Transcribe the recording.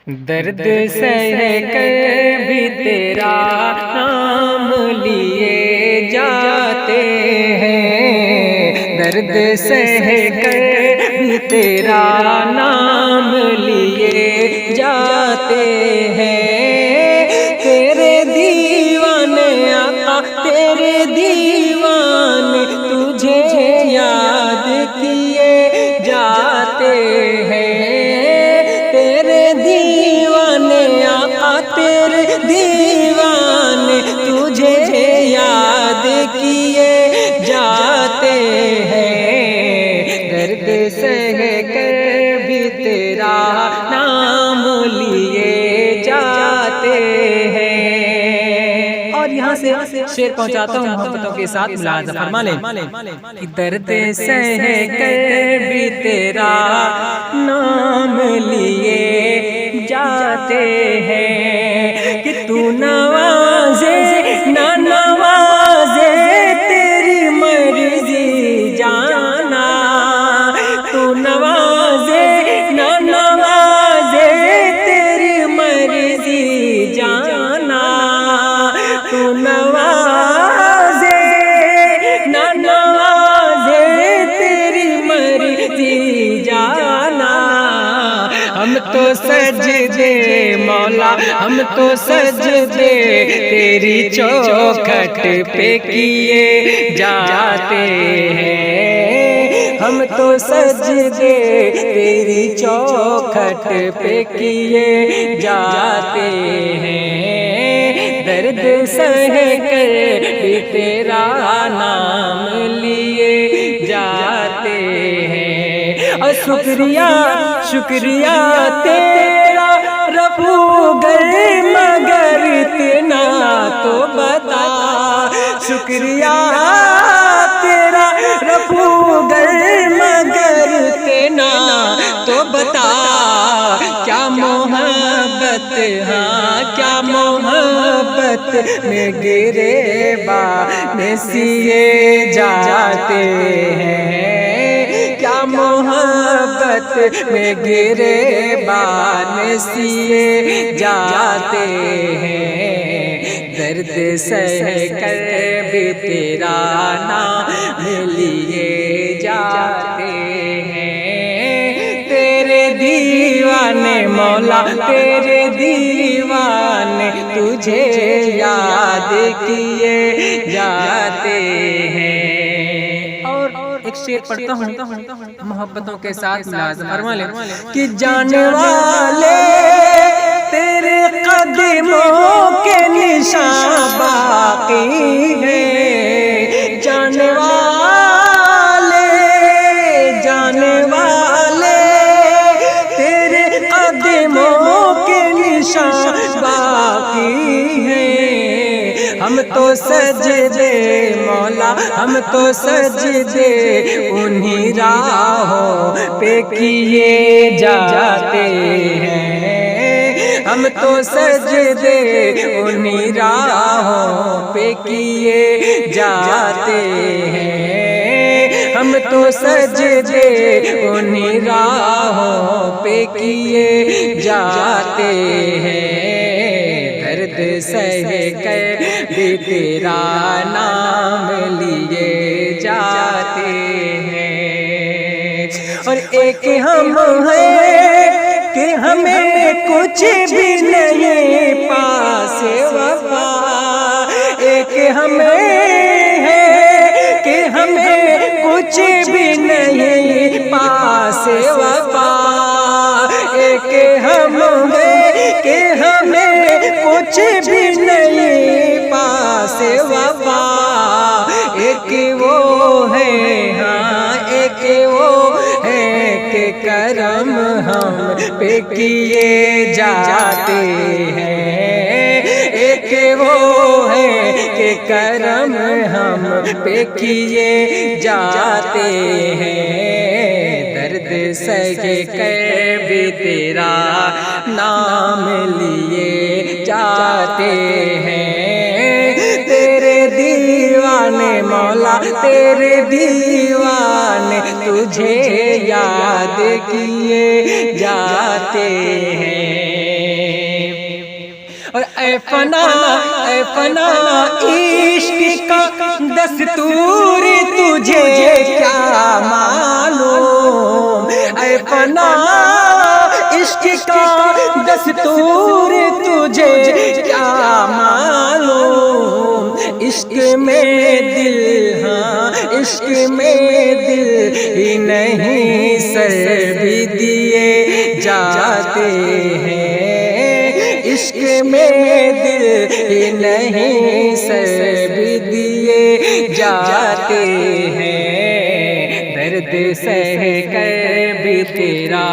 درد سہ کر بھی تیرا نام لیے جاتے ہیں، درد سہ کر بھی تیرا نام لیے جاتے ہیں، تیرے دیوانے آقا تیرے دیوانے تجھے یاد کیے جاتے ہیں، تیرے دیوانے تجھے یاد کیے جاتے ہیں، درد سہ کر بھی تیرا نام لیے جاتے ہیں۔ اور یہاں سے شعر پہنچاتا ہوں محبتوں کے ساتھ ملاحظہ فرما لیں کہ درد سہ کر بھی تیرا نام لیے جاتے ہیں، کہ تو نوازے نہ نوازے تیری مرضی جانا، تو نوازے نہ نوازے تیری مرضی جانا، تو نوازے نہ نوازے تیری مرضی جانا، ہم تو سجدے مولا ہم تو سجدے تیری چوکھٹ پہ کیے جاتے ہیں، ہم تو سجدے تیری چوکھٹ پہ کیے جاتے ہیں، درد سہ کر بھی تیرا نام لیے جاتے ہیں۔ اور شکریہ شکریہ تیرا رفو گر مگر اتنا تو بتا، شکریہ تیرا رفو گر مگر اتنا تو بتا، کیا محبت ہاں کیا محبت میں گریباں سیے جاتے ہیں، کیا محبت میں گریباں سیے جاتے ہیں، درد سہ کر بھی تیرا نام لیے جاتے ہیں، تیرے دیوانے مولا تیرے دیوانے تجھے یاد کیے جاتے ہیں۔ اور ایک شعر پڑھتا ہوں محبتوں کے ساتھ ملاحظہ فرما لیں کہ جانے والے تیرے قدموں کے نشان باقی ہیں، جانے والے تیرے قدموں کے نشان باقی ہیں، ہم تو سجدے مولا ہم تو سجدے انہی راہوں پہ کیے جاتے ہیں، ہم تو سجدے انہی راہوں پہ کیے جاتے ہیں، ہم تو سجدے انہی راہوں پہ کیے جاتے ہیں، درد سہ کر بھی تیرا نام لیے جاتے ہیں۔ اور ایک ہم ہیں کہ ہمیں کچھ بھی نہیں پاس وفا، ایک ہمیں ہے کہ ہمیں کچھ بھی نہیں پاس وفا، ایک ہم ہے کہ ہمیں کچھ بھی نہیں پاس وفا، ایک وہ ہے ہاں ایک وہ ہے کہ کرم ہم پہ کیے جاتے ہیں، ایک وہ ہے کہ کرم ہم پہ کیے جاتے ہیں، درد سہ کر بھی تیرا نام لیے جاتے ہیں، تیرے دیوانے مولا تیرے دیوانے تجھے یاد کیے جاتے ہیں۔ اے فنا عشق کا دستور تجھے کیا معلوم، اے فنا عشق کا دستور تجھے کیا معلوم، عشق میں دل، ہاں عشق میں دل ہی نہیں سر بھی دیے جاتے ہیں، عشق میں دل ہی نہیں سر بھی دیے جاتے ہیں، درد سہ کر بھی تیرا